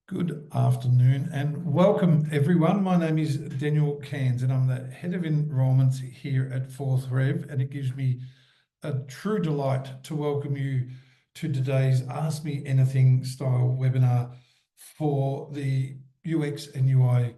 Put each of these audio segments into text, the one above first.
Good afternoon and welcome everyone. My name is Daniel Cairns and I'm the Head of Enrolments here at Fourth Rev, and it gives me a true delight to welcome you to today's Ask Me Anything style webinar for the UX and UI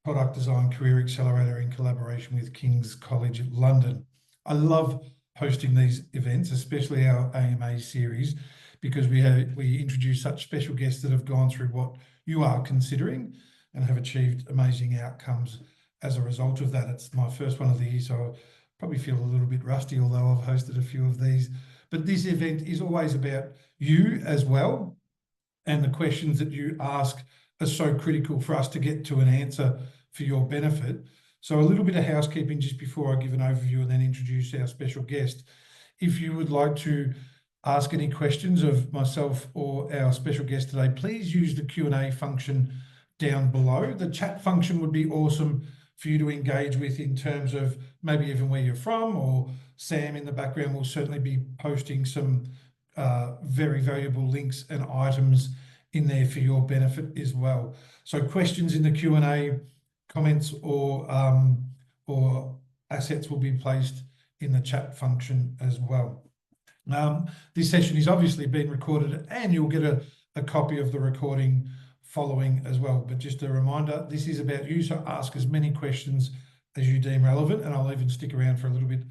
Product Design Career Accelerator in collaboration with King's College London. I love hosting these events, especially our AMA series, because we introduce such special guests that have gone through what you are considering and have achieved amazing outcomes as a result of that. It's my first one of the year, so I probably feel a little bit rusty, although I've hosted a few of these. But this event is always about you as well, and the questions that you ask are so critical for us to get to an answer for your benefit. So a little bit of housekeeping just before I give an overview and then introduce our special guest. If you would like to ask any questions of myself or our special guest today, please use the Q&A function down below. The chat function would be awesome for you to engage with in terms of maybe even where you're from, or Sam in the background will certainly be posting some very valuable links and items in there for your benefit as well. So questions in the Q&A, comments or assets will be placed in the chat function as well. This session is obviously being recorded and you'll get a copy of the recording following as well. But just a reminder, this is about you, so ask as many questions as you deem relevant, and I'll even stick around for a little bit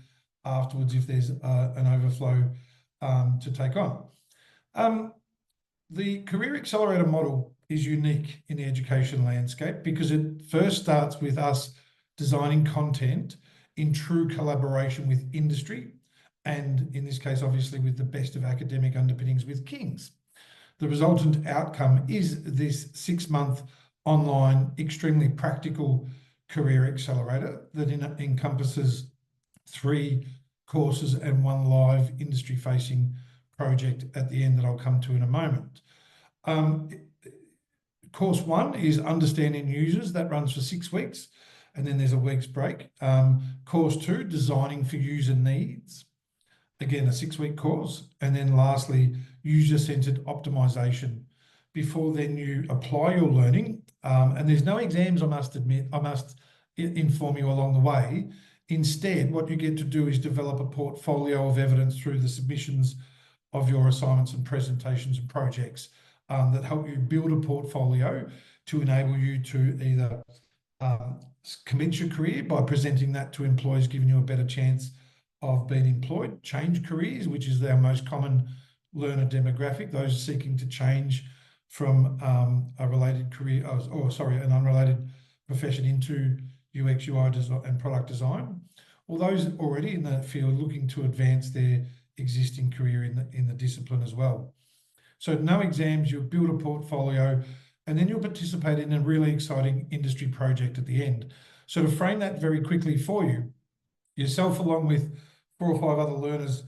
afterwards if there's an overflow to take on. The Career Accelerator model is unique in the education landscape because it first starts with us designing content in true collaboration with industry, and in this case, obviously, with the best of academic underpinnings with King's. The resultant outcome is this 6-month online, extremely practical career accelerator that encompasses 3 courses and 1 live industry-facing project at the end that I'll come to in a moment. Course 1 is Understanding Users. That runs for 6 weeks, and then there's a week's break. Course 2, Designing for User Needs. Again, a 6-week course. And then lastly, User-Centered Optimization. Before then you apply your learning, and there's no exams, I must admit. I must inform you along the way. Instead, what you get to do is develop a portfolio of evidence through the submissions of your assignments and presentations and projects that help you build a portfolio to enable you to either commence your career by presenting that to employers, giving you a better chance of being employed, change careers, which is our most common learner demographic, those seeking to change from a related career, an unrelated profession into UX, UI design and product design, or those already in the field looking to advance their existing career in the discipline as well. So no exams, you'll build a portfolio, and then you'll participate in a really exciting industry project at the end. So to frame that very quickly for you, yourself along with 4 or 5 other learners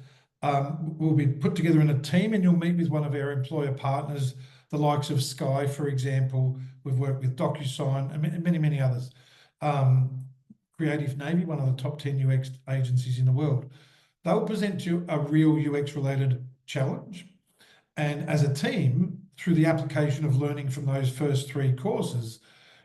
will be put together in a team, and you'll meet with one of our employer partners, the likes of Sky, for example. We've worked with DocuSign and many, many others. Creative Navy, one of the top 10 UX agencies in the world. They'll present you a real UX-related challenge. And as a team, through the application of learning from those first 3 courses,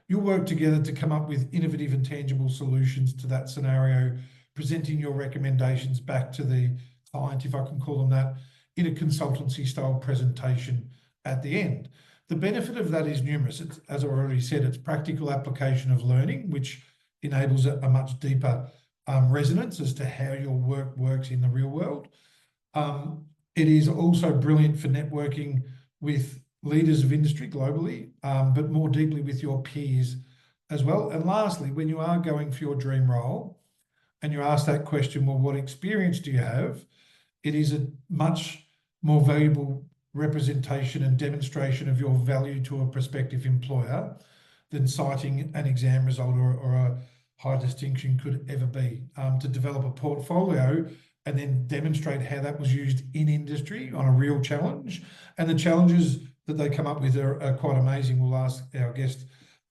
you'll work together to come up with innovative and tangible solutions to that scenario, presenting your recommendations back to the client, if I can call them that, in a consultancy style presentation at the end. The benefit of that is numerous. It's, as I already said, it's practical application of learning, which enables a much deeper resonance as to how your work works in the real world. It is also brilliant for networking with leaders of industry globally, but more deeply with your peers as well. And lastly, when you are going for your dream role and you ask that question, well, what experience do you have? It is a much more valuable representation and demonstration of your value to a prospective employer than citing an exam result or a high distinction could ever be. To develop a portfolio and then demonstrate how that was used in industry on a real challenge. And the challenges that they come up with are quite amazing. We'll ask our guest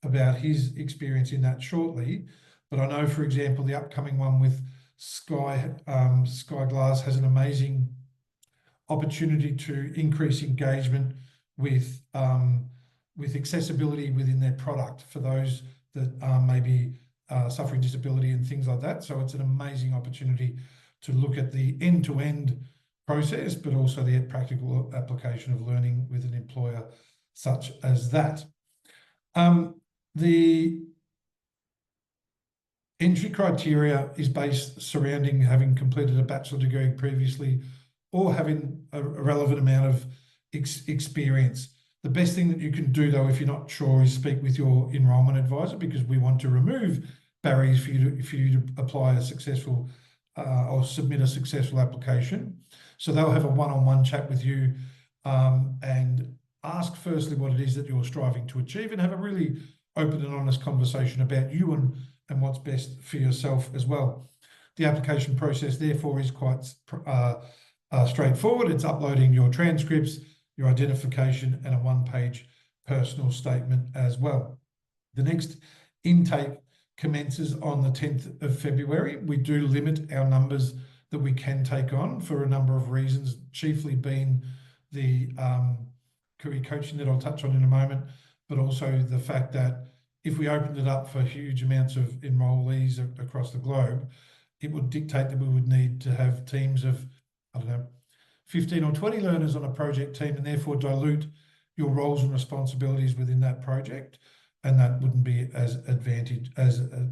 about his experience in that shortly. But I know, for example, the upcoming one with Sky Glass has an amazing opportunity to increase engagement with with accessibility within their product for those that may be suffering disability and things like that. So it's an amazing opportunity to look at the end-to-end process, but also the practical application of learning with an employer such as that. The entry criteria is based surrounding having completed a bachelor degree previously or having a relevant amount of experience. The best thing that you can do, though, if you're not sure, is speak with your enrolment advisor, because we want to remove barriers for you to apply a successful or submit a successful application. So they'll have a one-on-one chat with you and ask firstly what it is that you're striving to achieve, and have a really open and honest conversation about you and what's best for yourself as well. The application process, therefore, is quite straightforward. It's uploading your transcripts, your identification, and a one-page personal statement as well. The next intake commences on the 10th of February. We do limit our numbers that we can take on for a number of reasons, chiefly being the career coaching that I'll touch on in a moment, but also the fact that if we opened it up for huge amounts of enrollees across the globe, it would dictate that we would need to have teams of, 15 or 20 learners on a project team, and therefore dilute your roles and responsibilities within that project. And that wouldn't be as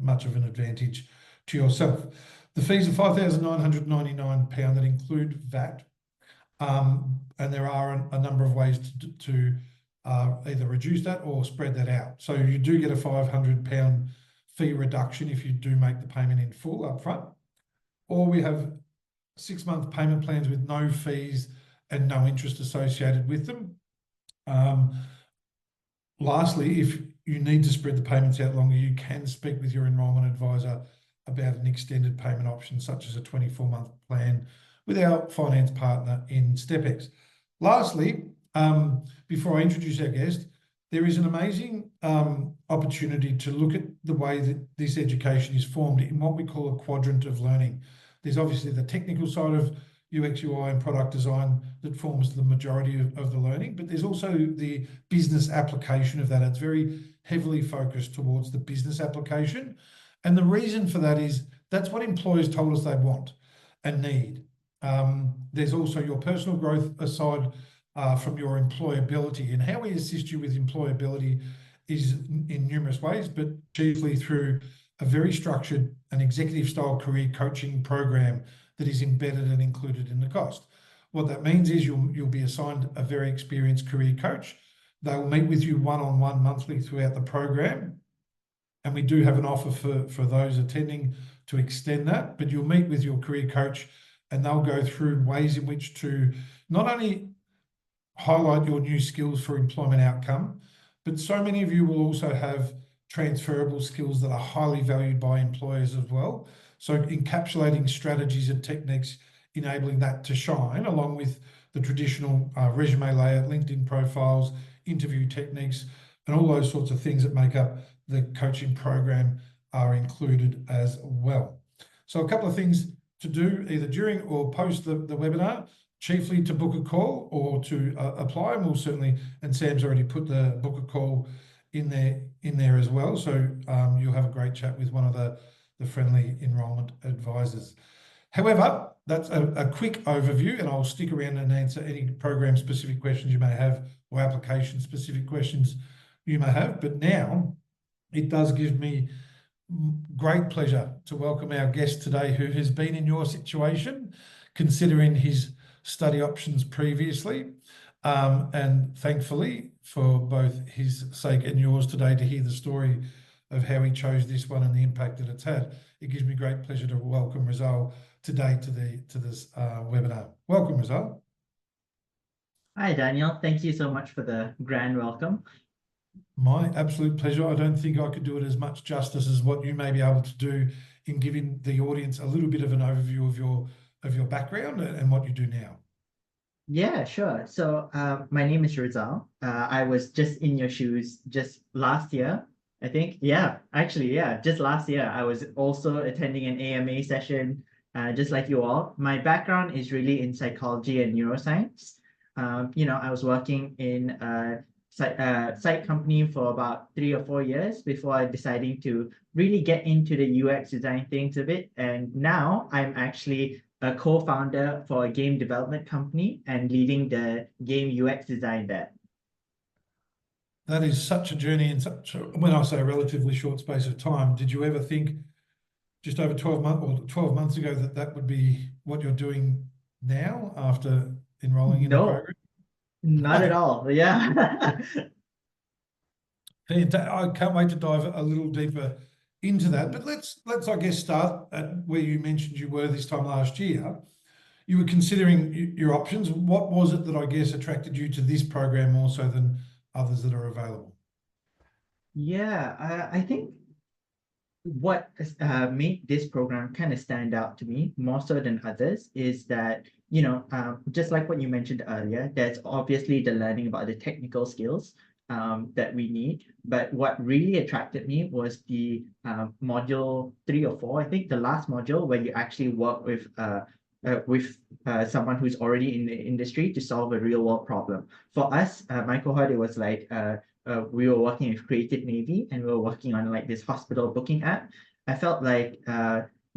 much of an advantage to yourself. The fees are £5,999 that include VAT. And there are a number of ways to either reduce that or spread that out. So you do get a £500 fee reduction if you do make the payment in full upfront. Or we have 6-month payment plans with no fees and no interest associated with them. Lastly, if you need to spread the payments out longer, you can speak with your enrolment advisor about an extended payment option, such as a 24-month plan with our finance partner in StepX. Lastly, before I introduce our guest, there is an amazing opportunity to look at the way that this education is formed in what we call a quadrant of learning. There's obviously the technical side of UX, UI and product design that forms the majority of the learning, but there's also the business application of that. It's very heavily focused towards the business application. And the reason for that is that's what employers told us they want and need. There's also your personal growth aside from your employability, and how we assist you with employability is in numerous ways, but chiefly through a very structured and executive style career coaching program that is embedded and included in the cost. What that means is you'll be assigned a very experienced career coach. They will meet with you one-on-one monthly throughout the program. And we do have an offer for those attending to extend that, but you'll meet with your career coach and they'll go through ways in which to not only highlight your new skills for employment outcome, but so many of you will also have transferable skills that are highly valued by employers as well. So encapsulating strategies and techniques, enabling that to shine, along with the traditional resume layout, LinkedIn profiles, interview techniques, and all those sorts of things that make up the coaching program are included as well. So a couple of things to do either during or post the webinar, chiefly to book a call or to apply, and we'll certainly, and Sam's already put the book a call in there as well. So you'll have a great chat with one of the friendly enrolment advisors. However, that's a quick overview, and I'll stick around and answer any program-specific questions you may have or application-specific questions you may have. But now it does give me great pleasure to welcome our guest today, who has been in your situation, considering his study options previously. And thankfully, for both his sake and yours today, to hear the story of how he chose this one and the impact that it's had. It gives me great pleasure to welcome Rizal today to this webinar. Welcome, Rizal. Hi, Daniel. Thank you so much for the grand welcome. My absolute pleasure. I don't think I could do it as much justice as what you may be able to do in giving the audience a little bit of an overview of your background and what you do now. Yeah, sure. So my name is Rizal. I was just in your shoes just last year, I think. Yeah, actually, yeah, just last year. I was also attending an AMA session, just like you all. My background is really in psychology and neuroscience. I was working in site company for about 3 or 4 years before deciding to really get into the UX design things a bit. And now I'm actually a co-founder for a game development company and leading the game UX design there. That is such a journey in when I say a relatively short space of time, did you ever think just over 12 months or 12 months ago that that would be what you're doing now after enrolling in the No, program? not at all. Yeah. I can't wait to dive a little deeper into that. But let's I guess start at where you mentioned you were this time last year. You were considering your options. What was it that I guess attracted you to this program more so than others that are available? Yeah, I think what made this program kind of stand out to me more so than others is that, just like what you mentioned earlier, there's obviously the learning about the technical skills that we need. But what really attracted me was the module 3 or 4, I think the last module where you actually work with someone who's already in the industry to solve a real world problem. For us, my cohort, it was like we were working with Creative Navy and we were working on like this hospital booking app. I felt like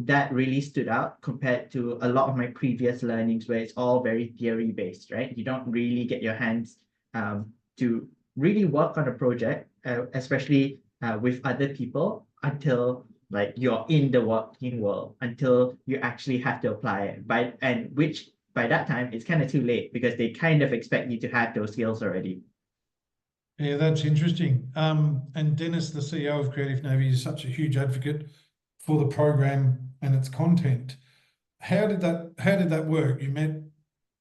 that really stood out compared to a lot of my previous learnings where it's all very theory based, right? You don't really get your hands to really work on a project, especially with other people until like you're in the working world, until you actually have to apply it. Which by that time it's kind of too late because they kind of expect you to have those skills already. Yeah, that's interesting. And Dennis, the CEO of Creative Navy, is such a huge advocate for the program and its content. How did that work? You met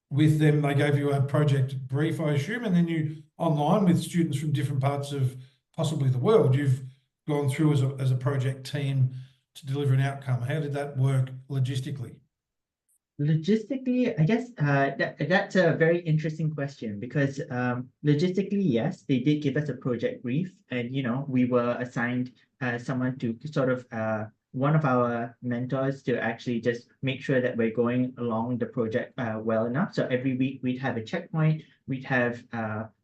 with them, they gave you a project brief, I assume, and then you online with students from different parts of possibly the world. You've gone through as a project team to deliver an outcome. How did that work logistically? Logistically, I guess that's a very interesting question because logistically, yes, they did give us a project brief, and we were assigned someone to sort of one of our mentors to actually just make sure that we're going along the project well enough. So every week we'd have a checkpoint, we'd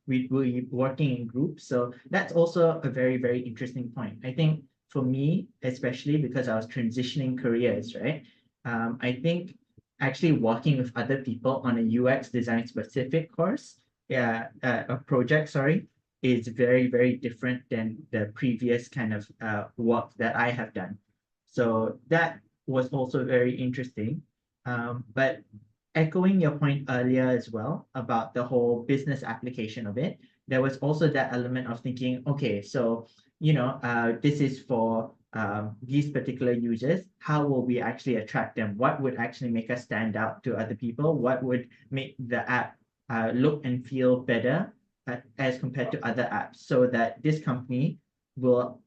be working in groups. So that's also a very, very interesting point. I think for me, especially because I was transitioning careers, right? I think actually working with other people on a UX design specific course, yeah, a project, sorry, is very, very different than the previous kind of work that I have done. So that was also very interesting. But echoing your point earlier as well about the whole business application of it, there was also that element of thinking, okay, so this is for these particular users. How will we actually attract them? What would actually make us stand out to other people? What would make the app look and feel better as compared to other apps, so that this company will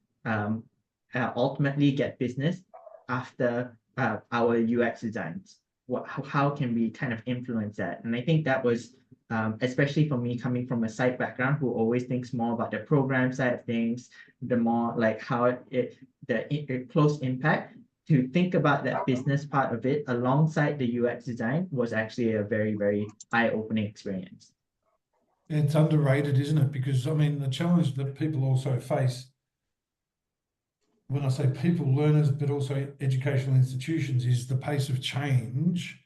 ultimately get business after our UX designs? How can we kind of influence that? And I think that was especially for me coming from a site background who always thinks more about the program side of things, the more like how the close impact, to think about that business part of it alongside the UX design was actually a very, very eye-opening experience. It's underrated, isn't it? Because I mean, the challenge that people also face, when I say people, learners, but also educational institutions, is the pace of change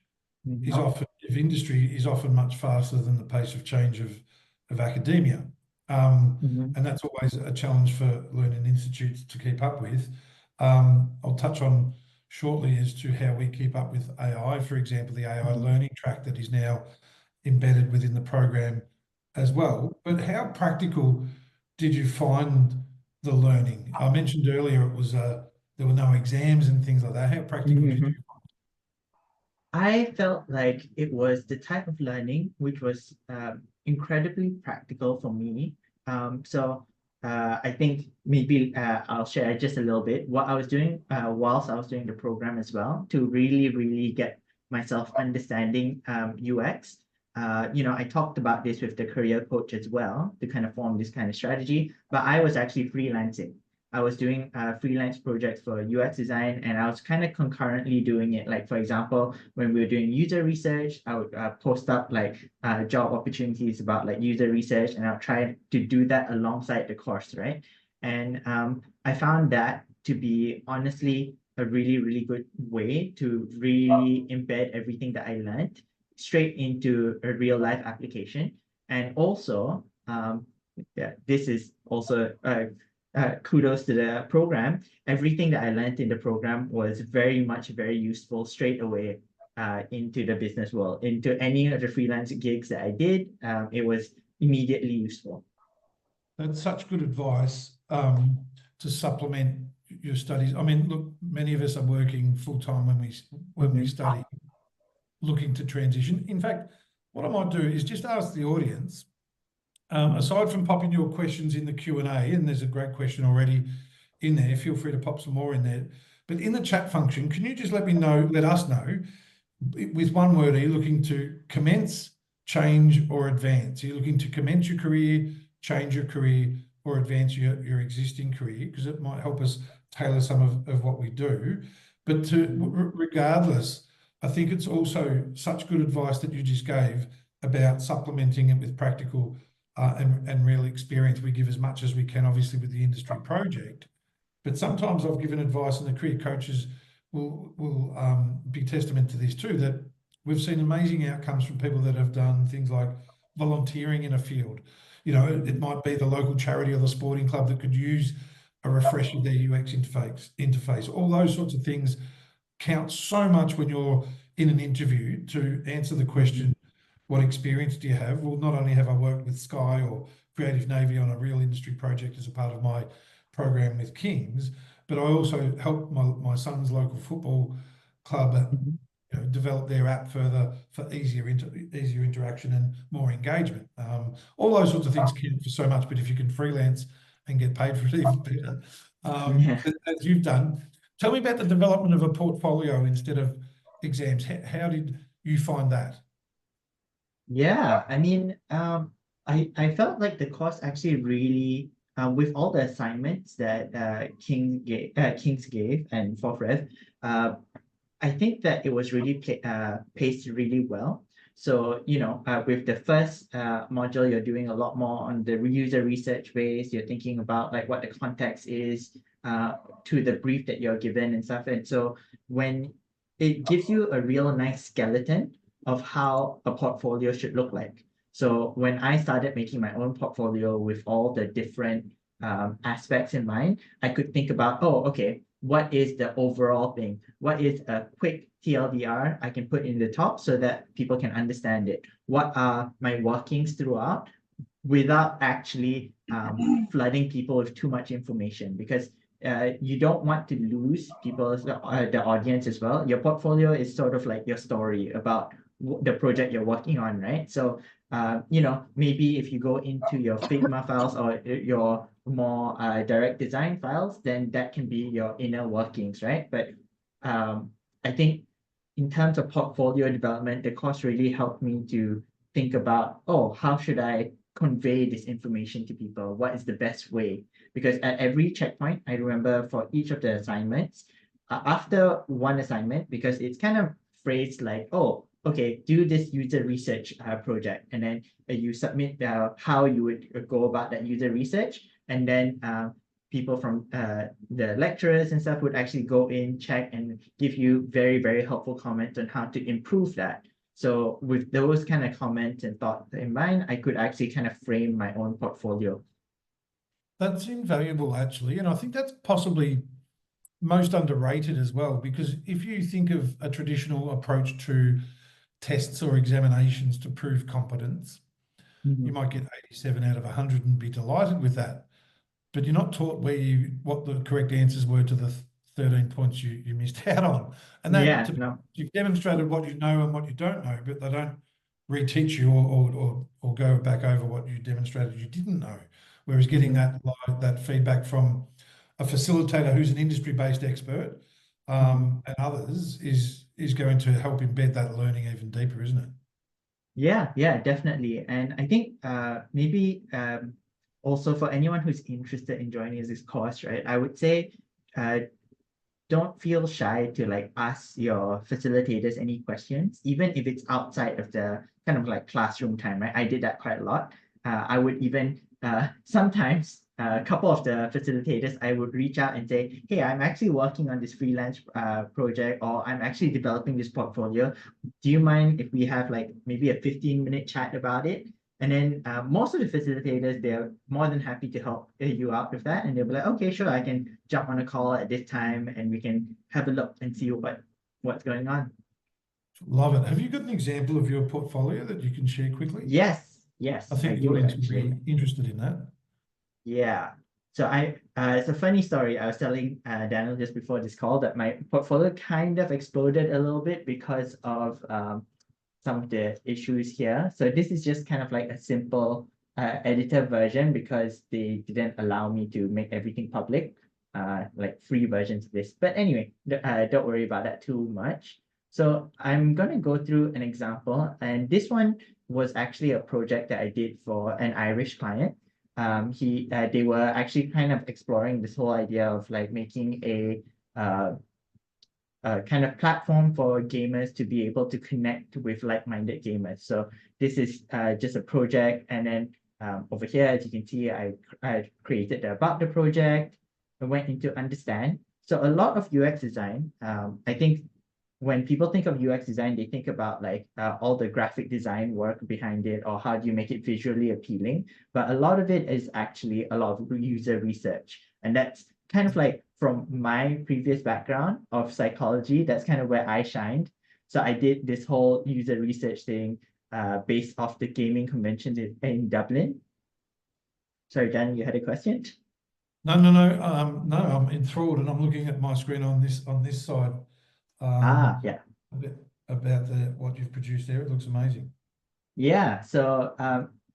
is Mhm. often, of industry is often much faster than the pace of change of academia. Um, Mhm. and that's always a challenge for learning institutes to keep up with. I'll touch on shortly as to how we keep up with AI, for example, the AI Mhm. learning track that is now embedded within the program as well. But how practical did you find the learning? I mentioned earlier it was there were no exams and things like that. How practical did you? Mhm. I felt like it was the type of learning which was incredibly practical for me. So I think maybe I'll share just a little bit what I was doing whilst I was doing the program as well to really, really get myself understanding UX. I talked about this with the career coach as well to kind of form this kind of strategy, but I was actually freelancing. I was doing freelance projects for UX design, and I was kind of concurrently doing it. Like, for example, when we were doing user research, I would post up like job opportunities about like user research, and I'll try to do that alongside the course, right? And I found that to be honestly a really, really good way to really embed everything that I learned straight into a real life application. And also, yeah, this is also kudos to the program. Everything that I learned in the program was very much very useful straight away into the business world. Into any of the freelance gigs that I did, it was immediately useful. That's such good advice to supplement your studies. I mean, look, many of us are working full time when we study, looking to transition. In fact, what I might do is just ask the audience, aside from popping your questions in the Q&A, and there's a great question already in there, feel free to pop some more in there. But in the chat function, can you just let us know, with one word, are you looking to commence, change, or advance? Are you looking to commence your career, change your career, or advance your existing career? Because it might help us tailor some of what we do. But regardless, I think it's also such good advice that you just gave about supplementing it with practical and real experience. We give as much as we can, obviously, with the industry project. But sometimes I've given advice, and the career coaches will be testament to this too, that we've seen amazing outcomes from people that have done things like volunteering in a field. You know, it might be the local charity or the sporting club that could use a refresh of their UX interface. All those sorts of things count so much when you're in an interview to answer the question, what experience do you have? Well, not only have I worked with Sky or Creative Navy on a real industry project as a part of my program with Kings, but I also helped my son's local football club develop their app further for easier interaction and more engagement. All those sorts of things count for so much, but if you can freelance and get paid for it, even better, as you've done. Tell me about the development of a portfolio instead of exams. How did you find that? Yeah, I mean, I felt like the course actually really, with all the assignments that Kings gave and Forthrev, I think that it was really paced really well. So, with the first module, you're doing a lot more on the user research base. You're thinking about like what the context is to the brief that you're given and stuff. And so when it gives you a real nice skeleton of how a portfolio should look like. So when I started making my own portfolio with all the different aspects in mind, I could think about, oh, okay, what is the overall thing? What is a quick TLDR I can put in the top so that people can understand it? What are my workings throughout without actually flooding people with too much information? Because you don't want to lose people's the audience as well. Your portfolio is sort of like your story about the project you're working on, right? So maybe if you go into your Figma files or your more direct design files, then that can be your inner workings, right? But I think in terms of portfolio development, the course really helped me to think about, oh, how should I convey this information to people? What is the best way? Because at every checkpoint, I remember for each of the assignments, after one assignment, because it's kind of phrased like, oh, okay, do this user research project, and then you submit how you would go about that user research, and then people from the lecturers and stuff would actually go in, check, and give you very, very helpful comments on how to improve that. So with those kind of comments and thoughts in mind, I could actually kind of frame my own portfolio. That's invaluable, actually. And I think that's possibly most underrated as well, because if you think of a traditional approach to tests or examinations to prove competence, you might get 87 out of 100 and be delighted with that. But you're not taught what the correct answers were to the 13 points you missed out on. And that you've demonstrated what you know and what you don't know, but they don't reteach you or go back over what you demonstrated you didn't know. Whereas getting that feedback from a facilitator who's an industry-based expert and others is going to help embed that learning even deeper, isn't it? Yeah, definitely. And I think maybe also for anyone who's interested in joining this course, right, I would say don't feel shy to like ask your facilitators any questions, even if it's outside of the kind of like classroom time, right? I did that quite a lot. I would even sometimes a couple of the facilitators, I would reach out and say, hey, I'm actually working on this freelance project, or I'm actually developing this portfolio. Do you mind if we have like maybe a 15-minute chat about it? And then most of the facilitators, they're more than happy to help you out with that. And they'll be like, okay, sure, I can jump on a call at this time and we can have a look and see what's going on. Love it. Have you got an example of your portfolio that you can share quickly? Yes, I yes, I think the do audience would actually. be interested in that. Yeah. So it's a funny story. I was telling Daniel just before this call that my portfolio kind of exploded a little bit because of some of the issues here. So this is just kind of like a simple editor version because they didn't allow me to make everything public, like free versions of this. But anyway, don't worry about that too much. So I'm going to go through an example, and this one was actually a project that I did for an Irish client. They were actually kind of exploring this whole idea of like making a kind of platform for gamers to be able to connect with like-minded gamers. So this is just a project, and then over here, as you can see, I created the about the project. I went into understand. So a lot of UX design, I think when people think of UX design, they think about like all the graphic design work behind it, or how do you make it visually appealing. But a lot of it is actually a lot of user research. And that's kind of like from my previous background of psychology, that's kind of where I shined. So I did this whole user research thing based off the gaming convention in Dublin. Sorry, Dan, you had a question? No, I'm enthralled, and I'm looking at my screen on this side. Yeah. A bit about what you've produced there. It looks amazing. Yeah, so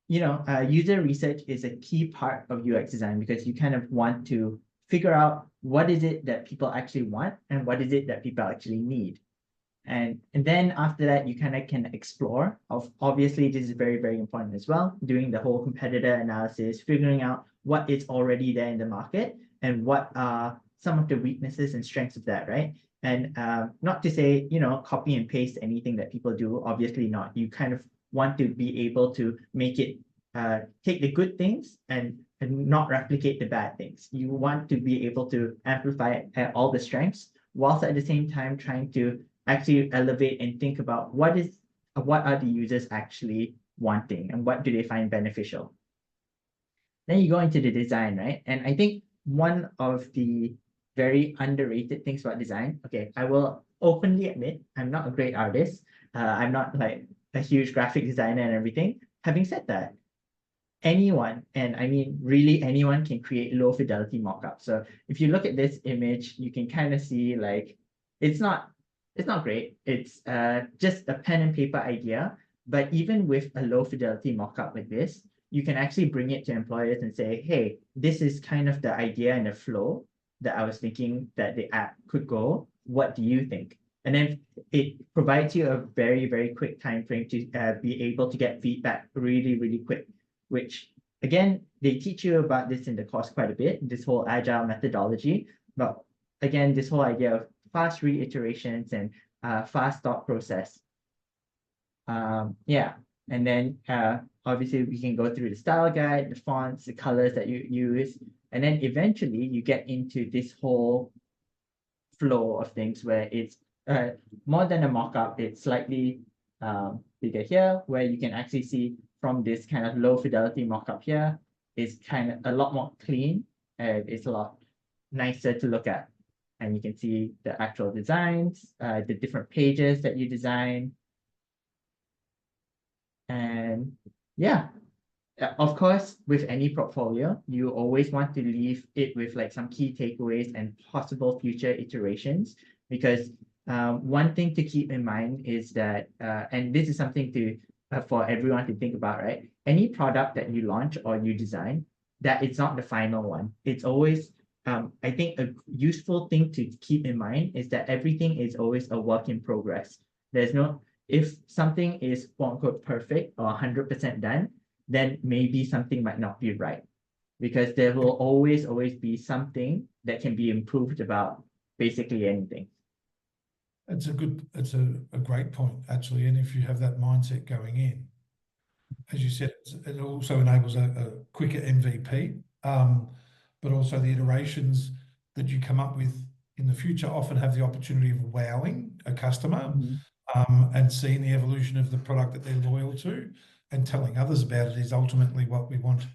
user research is a key part of UX design because you kind of want to figure out what is it that people actually want and what is it that people actually need. And then after that, you kind of can explore. Obviously, this is very, very important as well, doing the whole competitor analysis, figuring out what is already there in the market and what are some of the weaknesses and strengths of that, right? And not to say, copy and paste anything that people do, obviously not. You kind of want to be able to make it take the good things and not replicate the bad things. You want to be able to amplify all the strengths whilst at the same time trying to actually elevate and think about what are the users actually wanting and what do they find beneficial. Then you go into the design, right? And I think one of the very underrated things about design, okay, I will openly admit I'm not a great artist. I'm not like a huge graphic designer and everything. Having said that, anyone, and I mean really anyone, can create low fidelity mockup. So if you look at this image, you can kind of see like it's not great. It's just a pen and paper idea. But even with a low fidelity mockup like this, you can actually bring it to employers and say, hey, this is kind of the idea and the flow that I was thinking that the app could go. What do you think? And then it provides you a very, very quick time frame to be able to get feedback really, really quick, which again, they teach you about this in the course quite a bit, this whole agile methodology. But again, this whole idea of fast reiterations and fast thought process. Yeah, and then obviously we can go through the style guide, the fonts, the colors that you use, and then eventually you get into this whole flow of things where it's more than a mock-up, it's slightly bigger here, where you can actually see from this kind of low fidelity mock-up here, is kind of a lot more clean and it's a lot nicer to look at. And you can see the actual designs, the different pages that you design. And yeah, of course, with any portfolio, you always want to leave it with like some key takeaways and possible future iterations, because one thing to keep in mind is that, and this is something to for everyone to think about, right? Any product that you launch or you design, that it's not the final one. It's always, I think a useful thing to keep in mind is that everything is always a work in progress. There's no, if something is quote unquote perfect or 100% done, then maybe something might not be right. because there will always be something that can be improved about basically anything. It's a great point, actually. And if you have that mindset going in, as you said, it also enables a quicker MVP, but also the iterations that you come up with in the future often have the opportunity of wowing a customer, and seeing the evolution of the product that they're loyal to and telling others about it is ultimately what we want,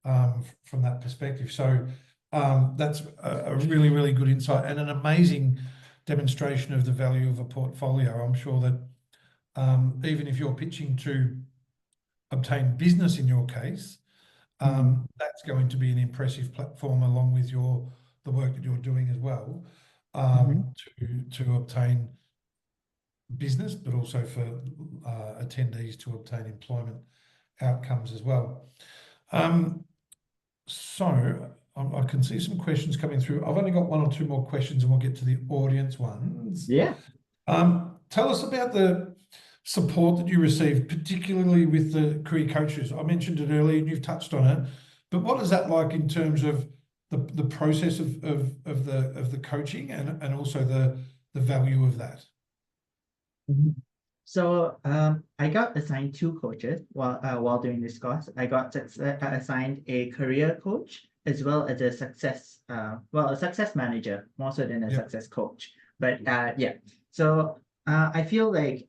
from that perspective. So that's a really, really good insight and an amazing demonstration of the value of a portfolio. I'm sure that even if you're pitching to obtain business in your case, that's going to be an impressive platform along with the work that you're doing as well, to obtain business, but also for attendees to obtain employment outcomes as well. So I can see some questions coming through. I've only got one or two more questions and we'll get to the audience ones. Yeah. Tell us about the support that you received, particularly with the career coaches. I mentioned it earlier and you've touched on it, but what is that like in terms of the process of the coaching and also the value of that? So I got assigned two coaches while doing this course. I got assigned a career coach as well as a success manager, more so than a success coach. But yeah, so I feel like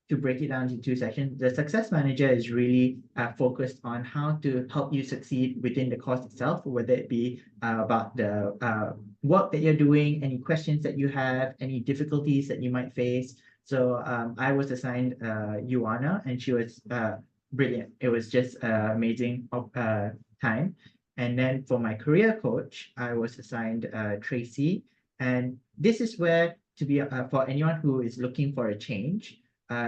to break it down into two sections, the success manager is really focused on how to help you succeed within the course itself, whether it be about the work that you're doing, any questions that you have, any difficulties that you might face. So I was assigned Yuana, and she was brilliant. It was just amazing time. And then for my career coach, I was assigned Tracy. And this is where, to be for anyone who is looking for a change,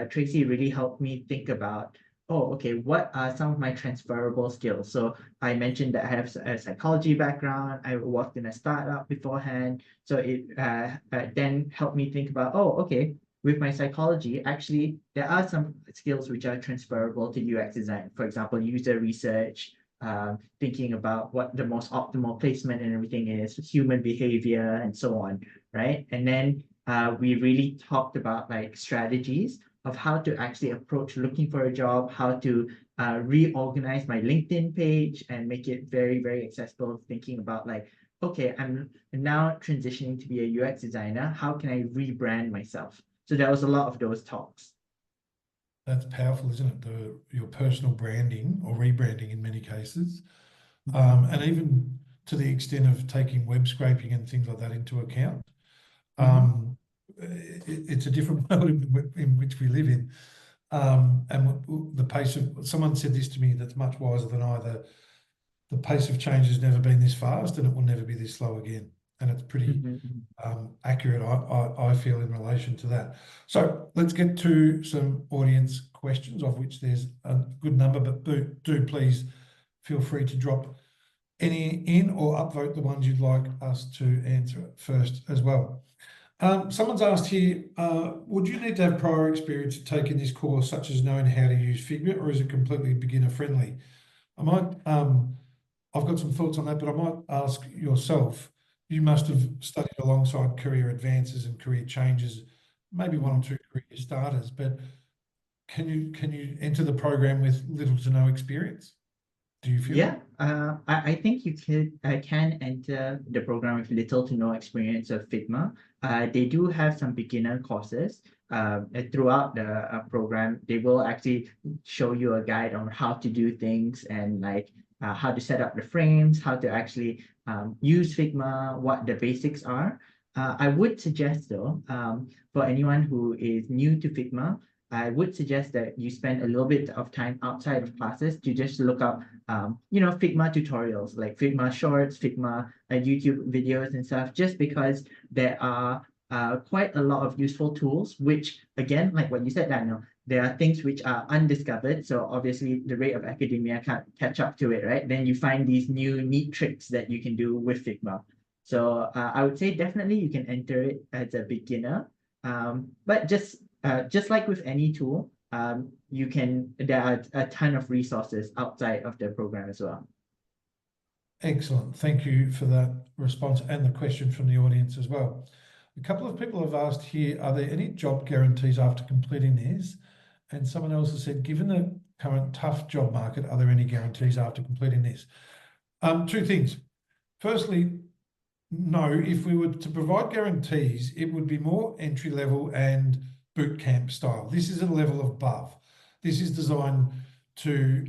Tracy really helped me think about, oh, okay, what are some of my transferable skills? So I mentioned that I have a psychology background. I worked in a startup beforehand. So it then helped me think about, oh, okay, with my psychology, actually, there are some skills which are transferable to UX design. For example, user research, thinking about what the most optimal placement and everything is, human behavior, and so on, right? And then we really talked about like strategies of how to actually approach looking for a job, how to reorganize my LinkedIn page and make it very, very accessible, thinking about like, okay, I'm now transitioning to be a UX designer. How can I rebrand myself? So there was a lot of those talks. That's powerful, isn't it? Your personal branding or rebranding in many cases, and even to the extent of taking web scraping and things like that into account. It's a different world in which we live in, and the pace of, someone said this to me that's much wiser than I, the pace of change has never been this fast and it will never be this slow again. And it's pretty accurate, I feel, in relation to that. So let's get to some audience questions, of which there's a good number, but do please feel free to drop any in or upvote the ones you'd like us to answer first as well. Someone's asked here, would you need to have prior experience of taking this course, such as knowing how to use Figma, or is it completely beginner friendly? I might, I've got some thoughts on that, but I might ask yourself, you must have studied alongside career advances and career changes, maybe one or two career starters, but can you enter the program with little to no experience? Do you feel? Yeah, I think you can enter the program with little to no experience of Figma. They do have some beginner courses. Throughout the program, they will actually show you a guide on how to do things and like how to set up the frames, how to actually use Figma, what the basics are. I would suggest though, for anyone who is new to Figma, I would suggest that you spend a little bit of time outside of classes to just look up, Figma tutorials, like Figma shorts, Figma YouTube videos and stuff, just because there are quite a lot of useful tools, which again, like what you said, Daniel, there are things which are undiscovered. So obviously the rate of academia can't catch up to it, right? Then you find these new neat tricks that you can do with Figma. So I would say definitely you can enter it as a beginner, but just like with any tool, there are a ton of resources outside of the program as well. Excellent. Thank you for that response and the question from the audience as well. A couple of people have asked here, are there any job guarantees after completing this? And someone else has said, given the current tough job market, are there any guarantees after completing this? Two things. Firstly, no, if we were to provide guarantees, it would be more entry level and boot camp style. This is a level above. This is designed to,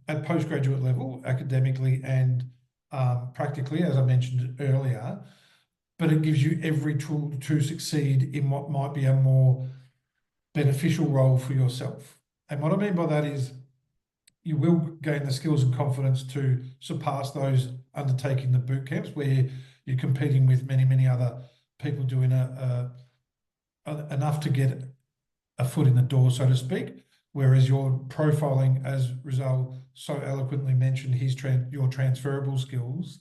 at postgraduate level, academically and practically, as I mentioned earlier, but it gives you every tool to succeed in what might be a more beneficial role for yourself. And what I mean by that is you will gain the skills and confidence to surpass those undertaking the boot camps where you're competing with many, many other people doing enough to get a foot in the door, so to speak. Whereas you're profiling, as Rizal so eloquently mentioned, your transferable skills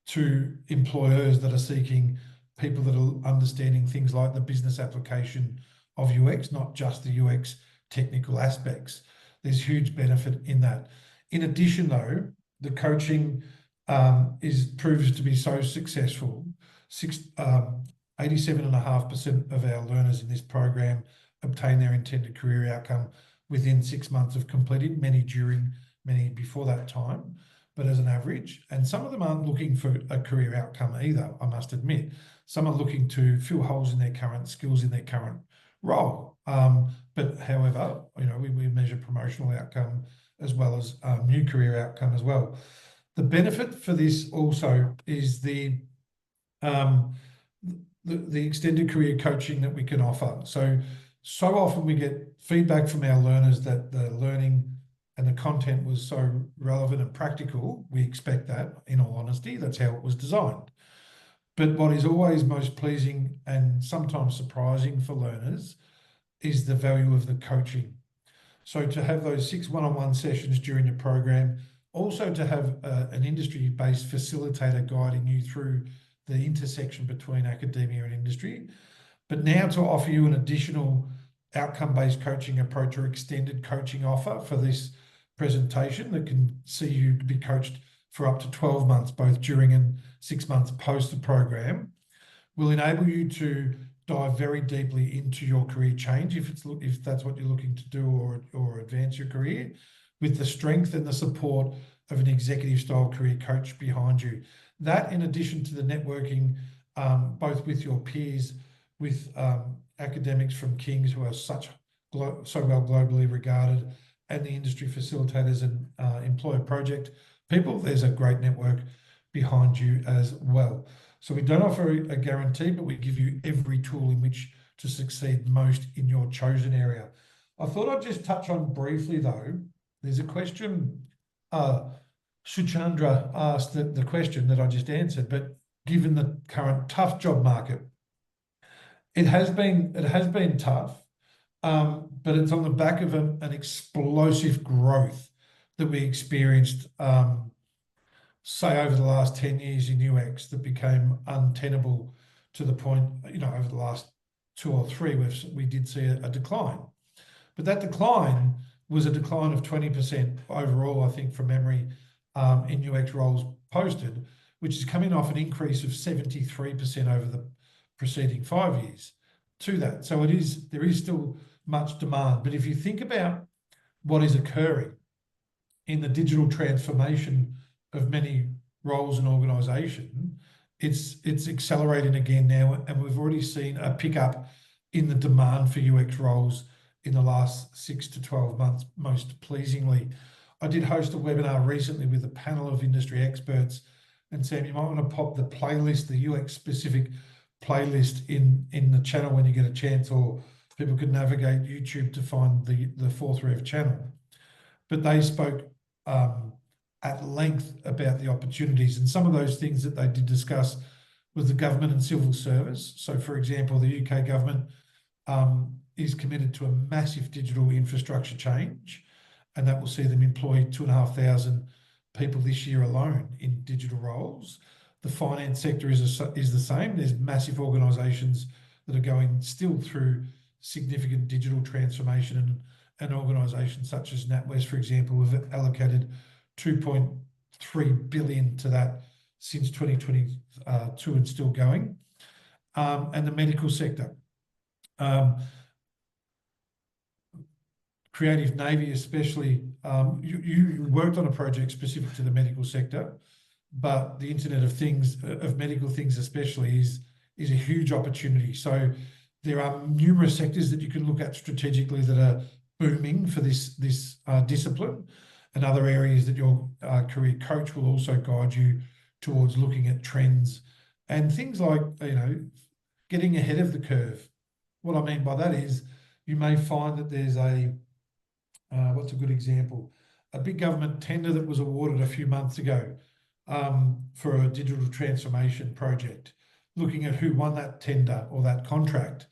to employers that are seeking people that are understanding things like the business application of UX, not just the UX technical aspects. There's huge benefit in that. In addition, though, the coaching proves to be so successful. 87.5% of our learners in this program obtain their intended career outcome within 6 months of completing, many during, many before that time, but as an average. And some of them aren't looking for a career outcome either, I must admit. Some are looking to fill holes in their current skills in their current role. But however, we measure promotional outcome as well as new career outcome as well. The benefit for this also is the extended career coaching that we can offer. So often we get feedback from our learners that the learning and the content was so relevant and practical. We expect that, in all honesty, that's how it was designed. But what is always most pleasing and sometimes surprising for learners is the value of the coaching. So to have those 6 one-on-one sessions during the program, also to have an industry-based facilitator guiding you through the intersection between academia and industry, but now to offer you an additional outcome-based coaching approach or extended coaching offer for this presentation that can see you be coached for up to 12 months, both during and 6 months post the program, will enable you to dive very deeply into your career change if that's what you're looking to do or advance your career, with the strength and the support of an executive style career coach behind you. That, in addition to the networking, both with your peers, with academics from King's who are so well globally regarded, and the industry facilitators and employer project people, there's a great network behind you as well. So we don't offer a guarantee, but we give you every tool in which to succeed most in your chosen area. I thought I'd just touch on briefly, though, there's a question, Suchandra asked the question that I just answered, but given the current tough job market, it has been tough, but it's on the back of an explosive growth that we experienced, say, over the last 10 years in UX that became untenable to the point, over the last 2 or 3, we did see a decline. But that decline was a decline of 20% overall, I think, from memory, in UX roles posted, which is coming off an increase of 73% over the preceding 5 years to that. So there is still much demand. But if you think about what is occurring in the digital transformation of many roles and organisation, it's accelerating again now, and we've already seen a pickup in the demand for UX roles in the last 6 to 12 months, most pleasingly. I did host a webinar recently with a panel of industry experts, and Sam, you might want to pop the playlist, the UX specific playlist in the channel when you get a chance, or people can navigate YouTube to find the Fourth Rev channel. But they spoke at length about the opportunities, and some of those things that they did discuss was the government and civil service. So, for example, the UK government is committed to a massive digital infrastructure change, and that will see them employ 2,500 people this year alone in digital roles. The finance sector is the same. There's massive organisations that are going still through significant digital transformation, and organisations such as NatWest, for example, have allocated billion to that since 2022 and still going. And the medical sector. Creative Navy especially, you worked on a project specific to the medical sector, but the Internet of Things, of medical things especially, is a huge opportunity. So there are numerous sectors that you can look at strategically that are booming for this discipline, and other areas that your career coach will also guide you towards looking at trends and things like, getting ahead of the curve. What I mean by that is you may find that there's what's a good example? A big government tender that was awarded a few months ago for a digital transformation project, looking at who won that tender or that contract,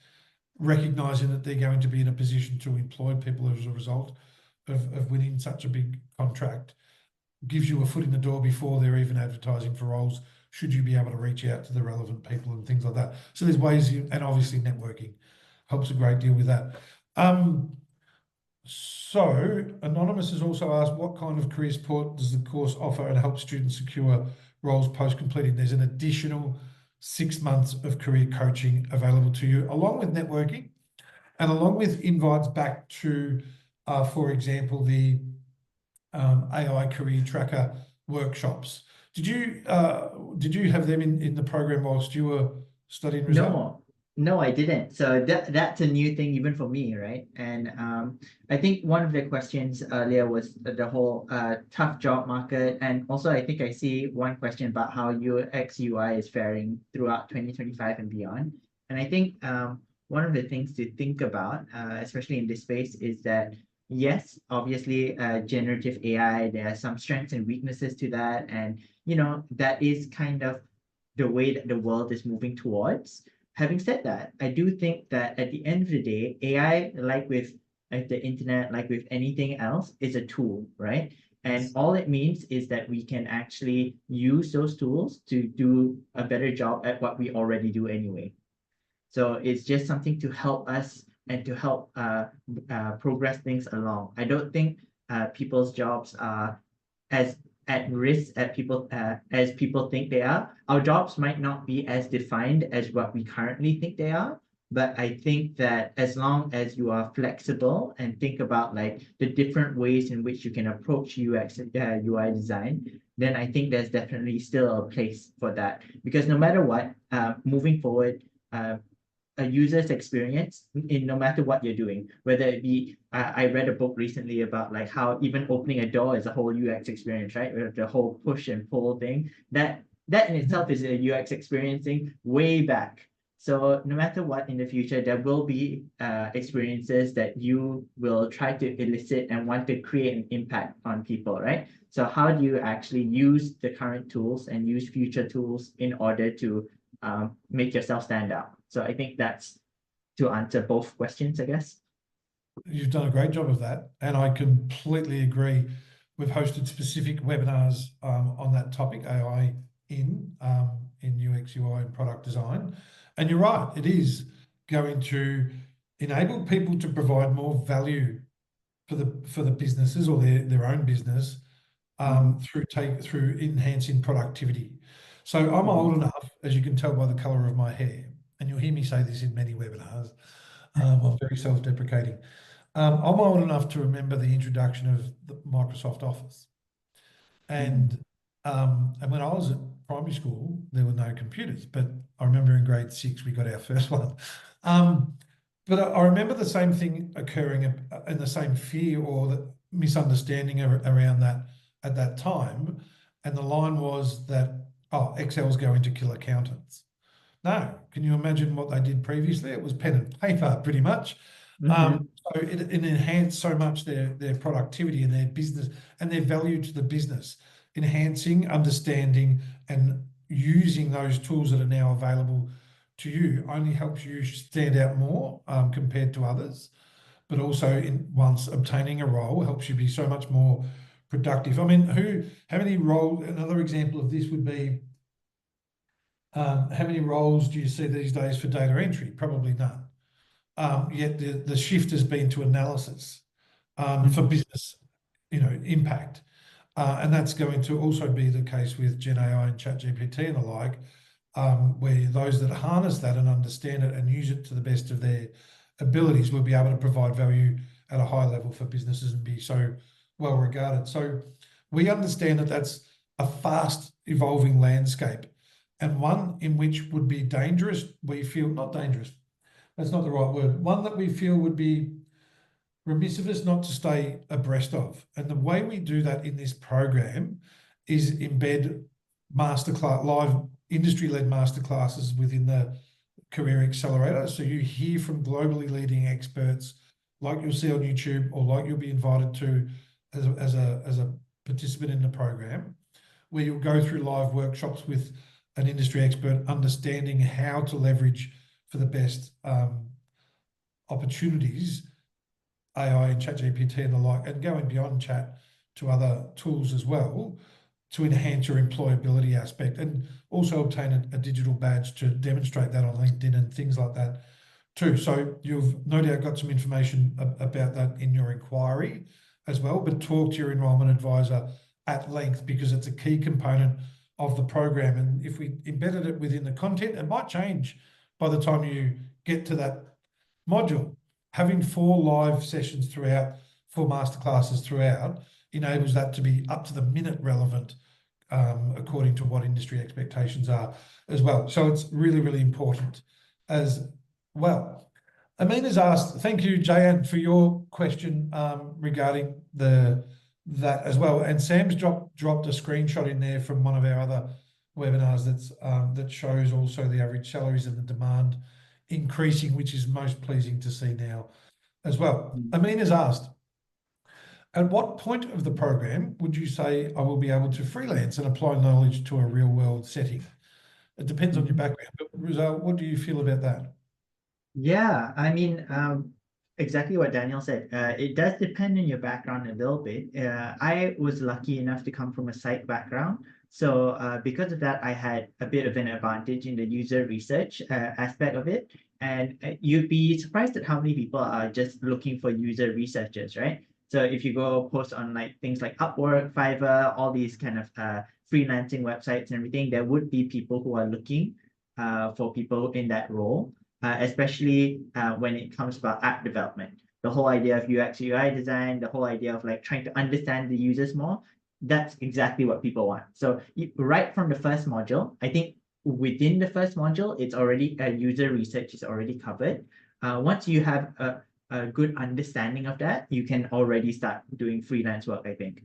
recognizing that they're going to be in a position to employ people as a result of winning such a big contract, gives you a foot in the door before they're even advertising for roles, should you be able to reach out to the relevant people and things like that. So there's ways, and obviously networking helps a great deal with that. So Anonymous has also asked, what kind of career support does the course offer and help students secure roles post-completing? There's an additional 6 months of career coaching available to you, along with networking and along with invites back to, for example, the AI Career Tracker workshops. Did you have them in the program whilst you were studying, Rizal? No, I didn't. So that's a new thing even for me, right? And I think one of the questions earlier was the whole tough job market, and also I think I see one question about how UX UI is faring throughout 2025 and beyond. And I think one of the things to think about, especially in this space, is that yes, obviously, generative AI, there are some strengths and weaknesses to that, and that is kind of the way that the world is moving towards. Having said that, I do think that at the end of the day, AI, like with the internet, like with anything else, is a tool, right? And all it means is that we can actually use those tools to do a better job at what we already do anyway. So it's just something to help us and to help progress things along. I don't think people's jobs are as at risk as people think they are. Our jobs might not be as defined as what we currently think they are, but I think that as long as you are flexible and think about like the different ways in which you can approach UX UI design, then I think there's definitely still a place for that. Because no matter what, moving forward, a user's experience in no matter what you're doing, whether it be I read a book recently about like how even opening a door is a whole UX experience, right? With the whole push and pull thing, that in itself is a UX experiencing way back. So no matter what in the future, there will be experiences that you will try to elicit and want to create an impact on people, right? So how do you actually use the current tools and use future tools in order to make yourself stand out? So I think that's to answer both questions, I guess. You've done a great job of that, and I completely agree. We've hosted specific webinars on that topic, AI in UX, UI, and product design. And you're right, it is going to enable people to provide more value for the businesses or their own business through enhancing productivity. So I'm old enough, as you can tell by the color of my hair, and you'll hear me say this in many webinars. I'm very self-deprecating. I'm old enough to remember the introduction of the Microsoft Office, and when I was at primary school, there were no computers, but I remember in grade 6 we got our first one. But I remember the same thing occurring and the same fear or the misunderstanding around that at that time, and the line was that, oh, Excel's going to kill accountants. No, can you imagine what they did previously? It was pen and paper, pretty much. So it enhanced so much their productivity and their business and their value to the business, enhancing, understanding, and using those tools that are now available to you only helps you stand out more compared to others, but also once obtaining a role helps you be so much more productive. I mean, how many roles, another example of this would be, how many roles do you see these days for data entry? Probably none. Yet the shift has been to analysis for business, impact. And that's going to also be the case with Gen AI and ChatGPT and the like, where those that harness that and understand it and use it to the best of their abilities will be able to provide value at a high level for businesses and be so well regarded. So we understand that that's a fast evolving landscape, and one in which would be dangerous, we feel, not dangerous, that's not the right word, one that we feel would be remiss of us not to stay abreast of. And the way we do that in this program is embed masterclass, live industry-led masterclasses within the Career Accelerator. So you hear from globally leading experts like you'll see on YouTube or like you'll be invited to as a participant in the program, where you'll go through live workshops with an industry expert, understanding how to leverage for the best opportunities AI and ChatGPT and the like, and going beyond chat to other tools as well to enhance your employability aspect, and also obtain a digital badge to demonstrate that on LinkedIn and things like that too. So you've no doubt got some information about that in your inquiry as well, but talk to your enrolment advisor at length, because it's a key component of the program. And if we embedded it within the content, it might change by the time you get to that module. Having 4 live sessions throughout, 4 masterclasses throughout, enables that to be up to the minute relevant, according to what industry expectations are as well. So it's really, really important as well. Amin has asked, thank you, Jayan, for your question regarding that as well. And Sam's dropped a screenshot in there from one of our other webinars that shows also the average salaries and the demand increasing, which is most pleasing to see now as well. Amin has asked, at what point of the program would you say I will be able to freelance and apply knowledge to a real world setting? It depends on your background, but Rizal, what do you feel about that? Yeah, I mean, exactly what Daniel said. It does depend on your background a little bit. I was lucky enough to come from a psych background. So because of that, I had a bit of an advantage in the user research aspect of it. And you'd be surprised at how many people are just looking for user researchers, right? So if you go post on like things like Upwork, Fiverr, all these kind of freelancing websites and everything, there would be people who are looking for people in that role. Especially when it comes about app development. The whole idea of UX, UI design, the whole idea of like trying to understand the users more, that's exactly what people want. So right from the first module, I think within the first module, it's already user research is already covered. Once you have a good understanding of that, you can already start doing freelance work, I think.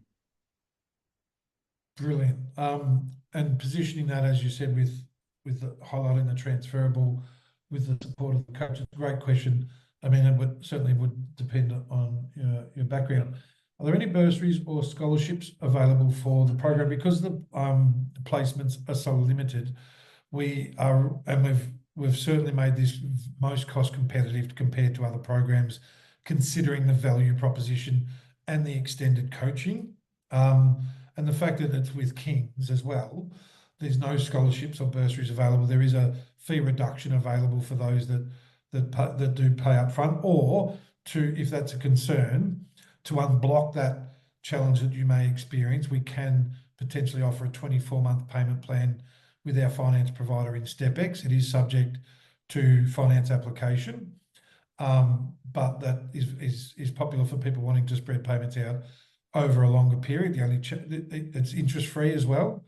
Brilliant. And positioning that, as you said, with highlighting the transferable with the support of the coach, it's a great question. I mean, it certainly would depend on your background. Are there any bursaries or scholarships available for the program? Because the placements are so limited, we've certainly made this most cost competitive compared to other programs, considering the value proposition and the extended coaching, and the fact that it's with Kings as well. There's no scholarships or bursaries available. There is a fee reduction available for those that do pay up front, or to, if that's a concern, to unblock that challenge that you may experience, we can potentially offer a 24-month payment plan with our finance provider in StepX. It is subject to finance application, but that is popular for people wanting to spread payments out over a longer period. It's interest free as well.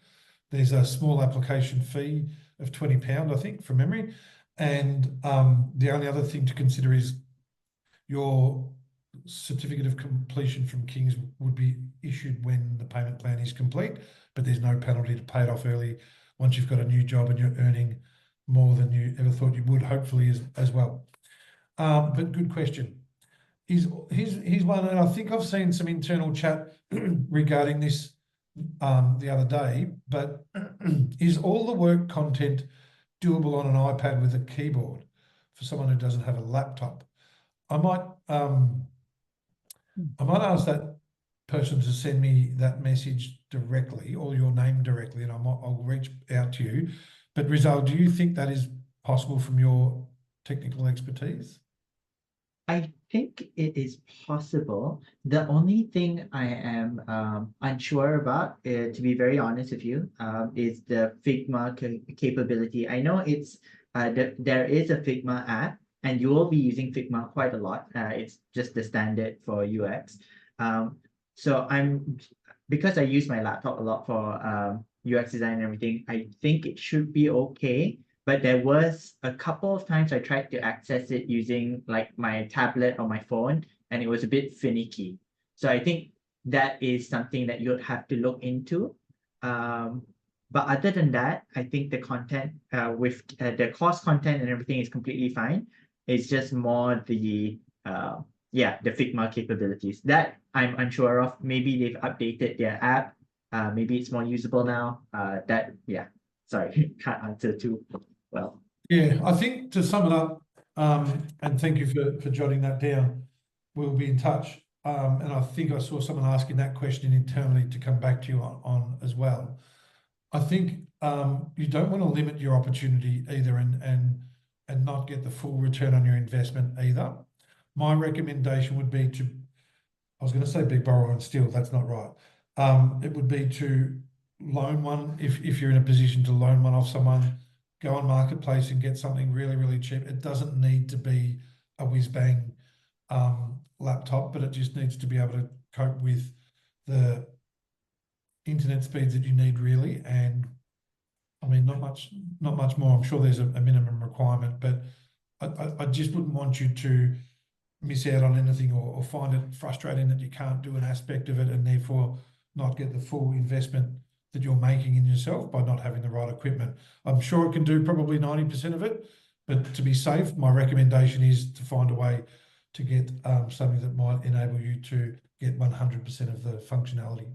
There's a small application fee of £20, I think, from memory. And the only other thing to consider is your certificate of completion from Kings would be issued when the payment plan is complete, but there's no penalty to pay it off early once you've got a new job and you're earning more than you ever thought you would, hopefully, as well. But good question. Here's one, and I think I've seen some internal chat regarding this the other day, but is all the work content doable on an iPad with a keyboard for someone who doesn't have a laptop? I might ask that person to send me that message directly, or your name directly, and I'll reach out to you. But Rizal, do you think that is possible from your technical expertise? I think it is possible. The only thing I am unsure about, to be very honest with you, is the Figma capability. I know there is a Figma app, and you will be using Figma quite a lot. It's just the standard for UX. So because I use my laptop a lot for UX design and everything, I think it should be okay. But there was a couple of times I tried to access it using like my tablet or my phone, and it was a bit finicky. So I think that is something that you'll have to look into. But other than that, I think the content with the course content and everything is completely fine. It's just more the Figma capabilities that I'm unsure of. Maybe they've updated their app. Maybe it's more usable now. Sorry, can't answer too well. Yeah, I think to sum it up, and thank you for jotting that down. We'll be in touch. And I think I saw someone asking that question internally to come back to you on as well. I think you don't want to limit your opportunity either and not get the full return on your investment either. My recommendation would be to, I was going to say big borrow and steal, that's not right. It would be to loan one if you're in a position to loan one off someone, go on marketplace and get something really, really cheap. It doesn't need to be a whiz bang laptop, but it just needs to be able to cope with the internet speeds that you need really. And I mean, not much more. I'm sure there's a minimum requirement, but I just wouldn't want you to miss out on anything or find it frustrating that you can't do an aspect of it and therefore not get the full investment that you're making in yourself by not having the right equipment. I'm sure it can do probably 90% of it, but to be safe, my recommendation is to find a way to get something that might enable you to get 100% of the functionality.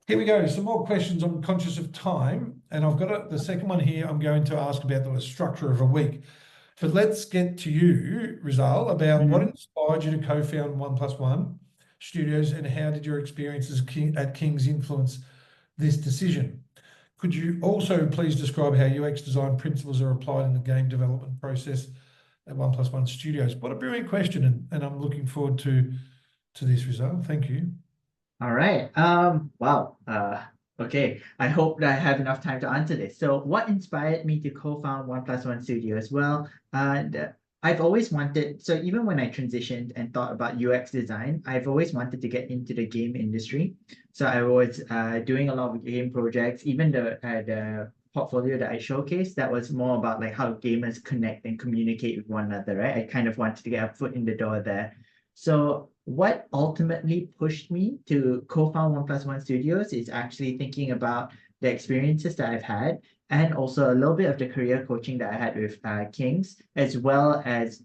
Here we go, some more questions. I'm conscious of time, and I've got the second one here. I'm going to ask about the structure of a week. But let's get to you, Rizal, about what inspired you to co-found 1+1 Studios and how did your experiences at King's influence this decision? Could you also please describe how UX design principles are applied in the game development process at 1+1 Studios? What a brilliant question, and I'm looking forward to this, Rizal. Thank you. All right. Wow. Okay. I hope that I have enough time to answer this. So, what inspired me to co-found 1+1 Studios? Well, I've always wanted. So, even when I transitioned and thought about UX design, I've always wanted to get into the game industry. So, I was doing a lot of game projects. Even the portfolio that I showcased, that was more about like how gamers connect and communicate with one another. Right. I kind of wanted to get a foot in the door there. So what ultimately pushed me to co-found 1+1 Studios is actually thinking about the experiences that I've had and also a little bit of the career coaching that I had with Kings, as well as,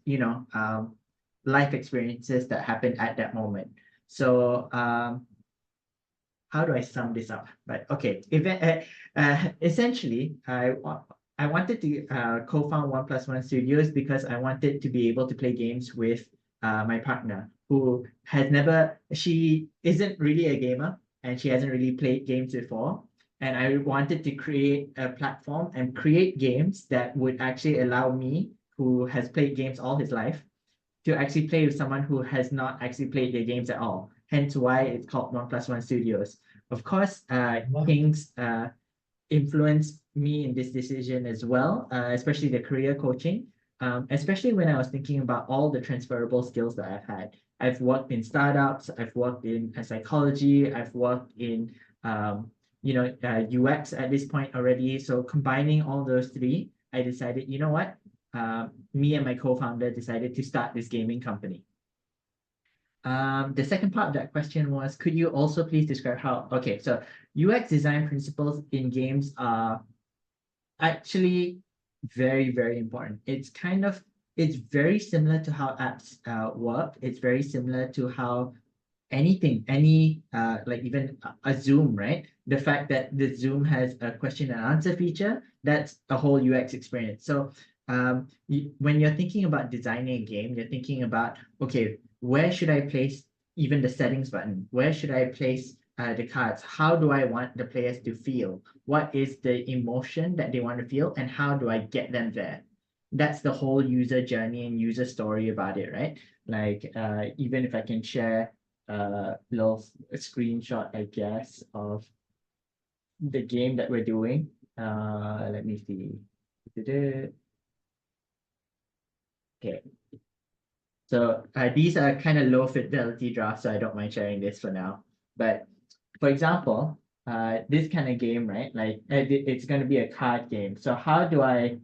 life experiences that happened at that moment. So how do I sum this up? But okay, essentially, I wanted to co-found 1+1 Studios because I wanted to be able to play games with my partner who she isn't really a gamer and she hasn't really played games before. And I wanted to create a platform and create games that would actually allow me, who has played games all his life, to actually play with someone who has not actually played the games at all. Hence why it's called 1+1 Studios. Of course, King's influenced me in this decision as well, especially the career coaching. Especially when I was thinking about all the transferable skills that I've had. I've worked in startups, I've worked in psychology, I've worked in UX at this point already. So combining all those three, I decided, you know what? Me and my co-founder decided to start this gaming company. The second part of that question was, could you also please describe how, okay, so UX design principles in games are actually very, very important. It's very similar to how apps work. It's very similar to how like even a Zoom, right? The fact that the Zoom has a question and answer feature, that's a whole UX experience. So when you're thinking about designing a game, you're thinking about, okay, where should I place even the settings button? Where should I place the cards? How do I want the players to feel? What is the emotion that they want to feel? And how do I get them there? that's the whole user journey and user story about it, right? Like even if I can share a screenshot, I guess, of the game that we're doing. Let me see. Okay. So these are kind of low fidelity drafts, so I don't mind sharing this for now. But for example, this kind of game, right? Like it's going to be a card game. So how do I,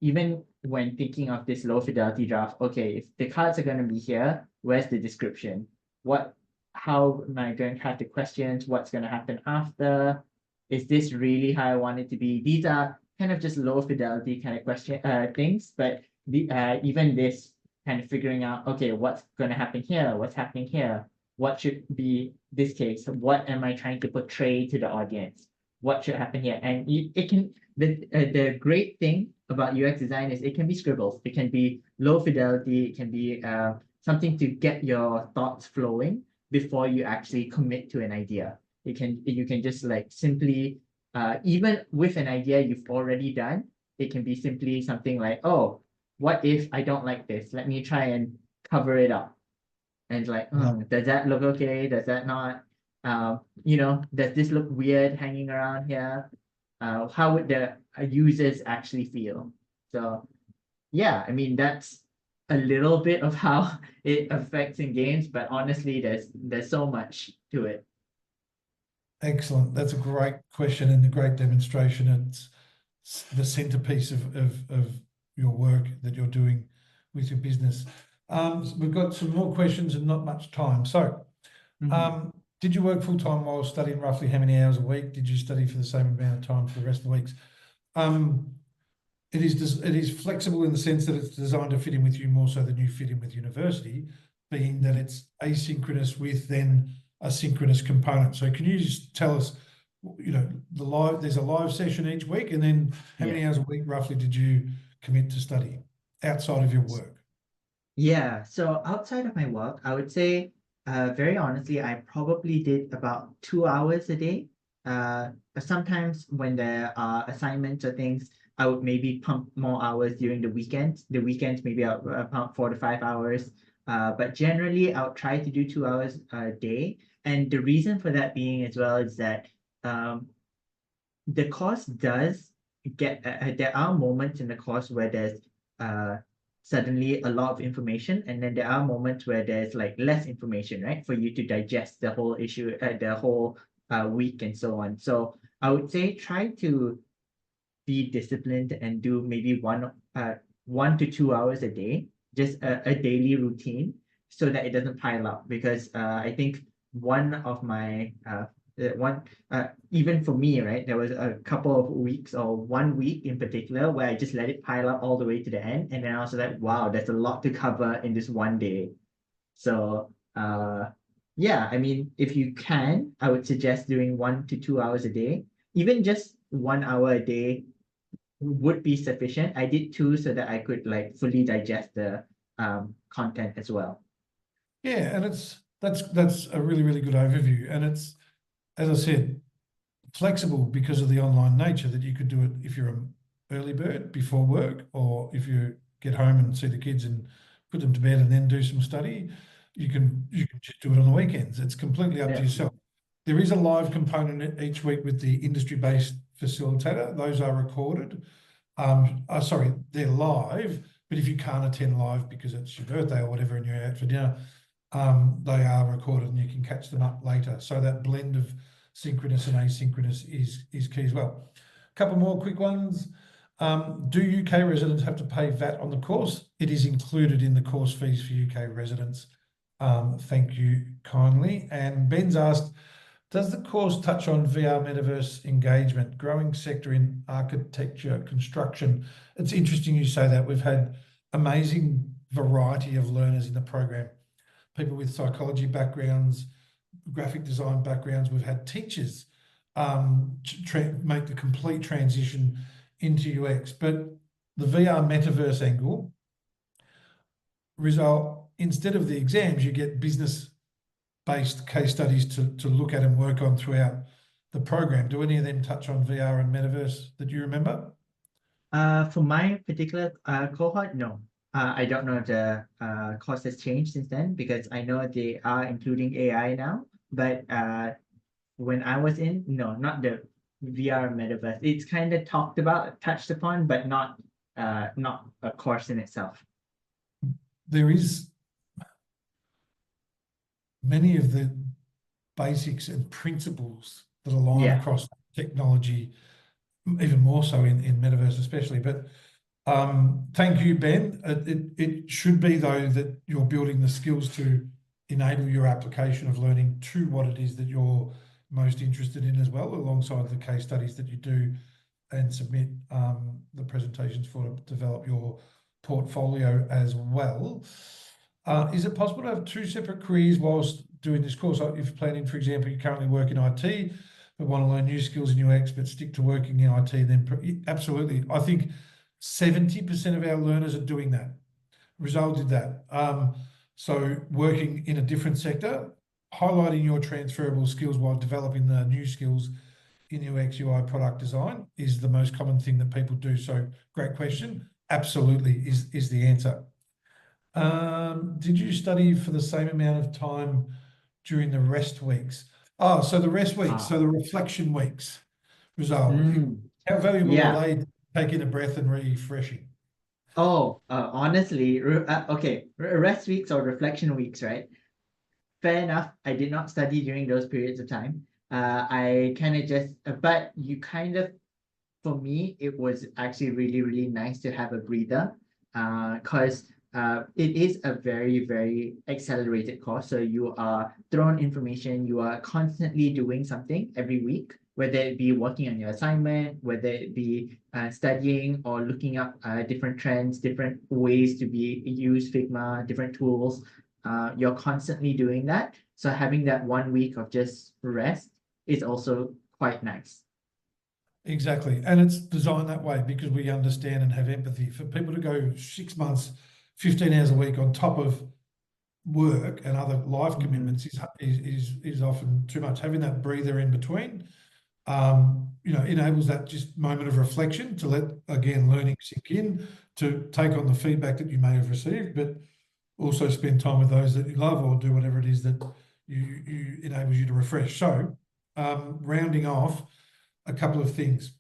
even when thinking of this low fidelity draft, okay, if the cards are going to be here, where's the description? How am I going to have the questions? What's going to happen after? Is this really how I want it to be? These are kind of just low fidelity kind of things, but even this kind of figuring out, okay, what's going to happen here? What's happening here? What should be this case? What am I trying to portray to the audience? What should happen here? And it can, the great thing about UX design is it can be scribbles, it can be low fidelity, it can be something to get your thoughts flowing before you actually commit to an idea. You can just like simply even with an idea you've already done, it can be simply something like, oh, what if I don't like this? Let me try and cover it up. And it's like, does that look okay? Does that not? Does this look weird hanging around here? How would the users actually feel? So yeah, I mean that's a little bit of how it affects in games, but honestly, there's so much to it. Excellent. That's a great question and a great demonstration. It's the centerpiece of your work that you're doing with your business. So we've got some more questions and not much time. So, did you work full time while studying? Roughly how many hours a week? Did you study for the same amount of time for the rest of the weeks? It is flexible in the sense that it's designed to fit in with you more so than you fit in with university, being that it's asynchronous with then a synchronous component. So can you just tell us, there's a live session each week, and then how many hours a week roughly did you commit to study outside of your work? Yeah, so outside of my work, I would say, very honestly, I probably did about 2 hours a day. Sometimes when there are assignments or things, I would maybe pump more hours during the weekends. The weekends, maybe I'll pump 4 to 5 hours. But generally, I'll try to do 2 hours a day. And the reason for that being as well is that um, the course does there are moments in the course where there's uh suddenly a lot of information, and then there are moments where there's like less information, right, for you to digest the whole issue, the whole week and so on. So I would say try to be disciplined and do maybe 1 to 2 hours a day, just a daily routine, so that it doesn't pile up. Because I think one of my one even for me, right, there was a couple of weeks or 1 week in particular where I just let it pile up all the way to the end, and then I was like, wow, there's a lot to cover in this one day. So yeah, I mean, if you can, I would suggest doing 1 to 2 hours a day. Even just 1 hour a day would be sufficient. I did two so that I could like fully digest the content as well. Yeah, and that's a really, really good overview. And it's, as I said, flexible because of the online nature, that you could do it if you're an early bird before work, or if you get home and see the kids and put them to bed and then do some study, you can just do it on the weekends. It's completely up to Yeah. yourself. There is a live component each week with the industry-based facilitator. Those are recorded. Sorry, they're live, but if you can't attend live because it's your birthday or whatever and you're out for dinner, they are recorded and you can catch them up later. So that blend of synchronous and asynchronous is key as well. A couple more quick ones. Do UK residents have to pay VAT on the course? It is included in the course fees for UK residents. Thank you kindly. And Ben's asked, does the course touch on VR metaverse engagement, growing sector in architecture, construction? It's interesting you say that. We've had amazing variety of learners in the program, people with psychology backgrounds, graphic design backgrounds. We've had teachers make the complete transition into UX. But the VR metaverse angle result, instead of the exams, you get business-based case studies to look at and work on throughout the program. Do any of them touch on VR and metaverse that you remember? For my particular cohort, no. I don't know if the course has changed since then because I know they are including AI now. But when I was in, no, not the VR metaverse. It's kind of talked about, touched upon, but not a course in itself. There is many of the basics and principles that align Yeah. across technology, even more so in metaverse especially. But thank you, Ben. It should be, though, that you're building the skills to enable your application of learning to what it is that you're most interested in as well, alongside the case studies that you do and submit the presentations for to develop your portfolio as well. Is it possible to have two separate careers whilst doing this course? Like if planning, for example, you currently work in IT, but want to learn new skills in UX, but stick to working in IT, then absolutely. I think 70% of our learners are doing that. Rizal did that. So working in a different sector, highlighting your transferable skills while developing the new skills in UX, UI, product design is the most common thing that people do. So great question. Absolutely is the answer. Did you study for the same amount of time during the rest weeks? Oh, so the rest weeks, so the reflection weeks, Rizal, Mm, how valuable yeah. are they taking a breath and refreshing? Oh, honestly, okay, rest weeks or reflection weeks, right? Fair enough. I did not study during those periods of time. I kind of just, but you kind of, for me, it was actually really, really nice to have a breather, because it is a very, very accelerated course. So you are thrown information, you are constantly doing something every week, whether it be working on your assignment, whether it be studying or looking up different trends, different ways to be use Figma, different tools. You're constantly doing that. So having that 1 week of just rest is also quite nice. Exactly. And it's designed that way because we understand and have empathy. For people to go 6 months, 15 hours a week on top of work and other life Mhm. commitments is often too much. Having that breather in between, enables that just moment of reflection to let, again, learning sink in, to take on the feedback that you may have received, but also spend time with those that you love or do whatever it is that you enables you to refresh. So, rounding off, a couple of things.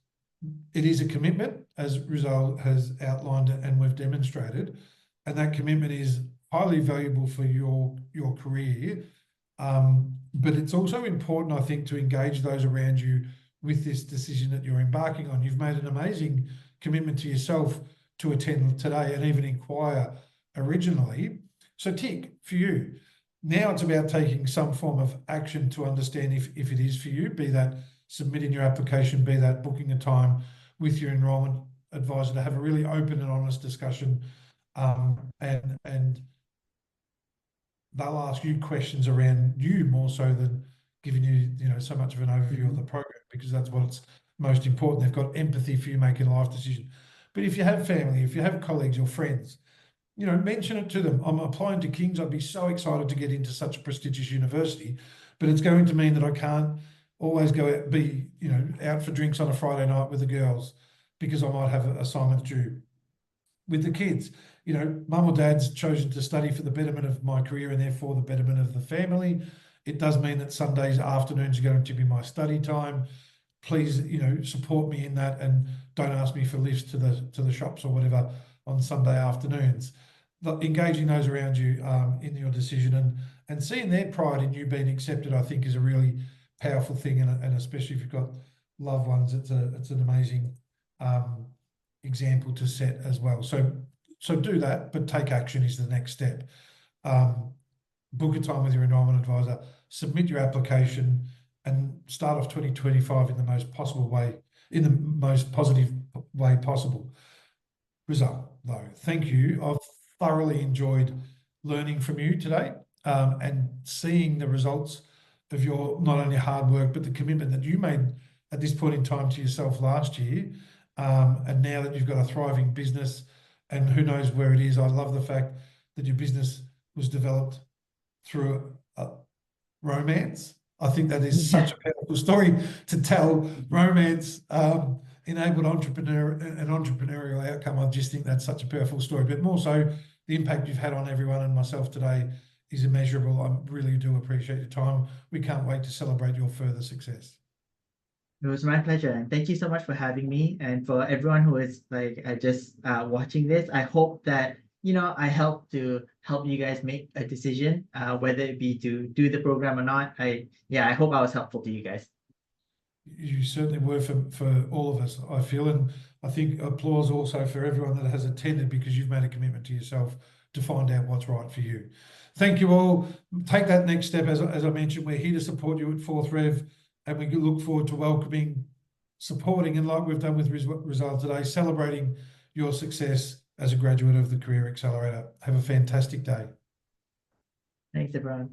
It is a commitment, as Rizal has outlined and we've demonstrated, and that commitment is highly valuable for your career. But it's also important, I think, to engage those around you with this decision that you're embarking on. You've made an amazing commitment to yourself to attend today and even inquire originally. So tick for you. Now it's about taking some form of action to understand if it is for you, be that submitting your application, be that booking a time with your enrolment advisor to have a really open and honest discussion, and they'll ask you questions around you more so than giving you so much of an overview of the Mhm. program, because that's what's most important. They've got empathy for you making a life decision. But if you have family, if you have colleagues or friends, mention it to them. I'm applying to King's. I'd be so excited to get into such a prestigious university, but it's going to mean that I can't always go out, out for drinks on a Friday night with the girls because I might have assignments due. With the kids, mum or dad's chosen to study for the betterment of my career and therefore the betterment of the family. It does mean that Sundays afternoons are going to be my study time. Please, support me in that and don't ask me for lifts to the shops or whatever on Sunday afternoons. Engaging those around you in your decision and seeing their pride in you being accepted, I think, is a really powerful thing, and especially if you've got loved ones, it's an amazing um, example to set as well. So do that, but take action is the next step. Um, Book a time with your enrolment advisor, submit your application, and start off 2025 in the most possible way, in the most positive way possible. Result, though, thank you. I've thoroughly enjoyed learning from you today, and seeing the results of your not only hard work, but the commitment that you made at this point in time to yourself last year. And now that you've got a thriving business, and who knows where it is, I love the fact that your business was developed through a romance. I think that is such Yeah. a powerful story to tell. Romance enabled an entrepreneurial outcome. I just think that's such a powerful story, but more so the impact you've had on everyone and myself today is immeasurable. I really do appreciate your time. We can't wait to celebrate your further success. It was my pleasure, and thank you so much for having me. And for everyone who is like just watching this, I hope that I help you guys make a decision, whether it be to do the program or not. I hope I was helpful to you guys. You certainly were for all of us, I feel, and I think applause also for everyone that has attended, because you've made a commitment to yourself to find out what's right for you. Thank you all. Take that next step. As I mentioned, we're here to support you at Fourth Rev, and we look forward to welcoming, supporting, and like we've done with Rizal today, celebrating your success as a graduate of the Career Accelerator. Have a fantastic day. Thanks, everyone.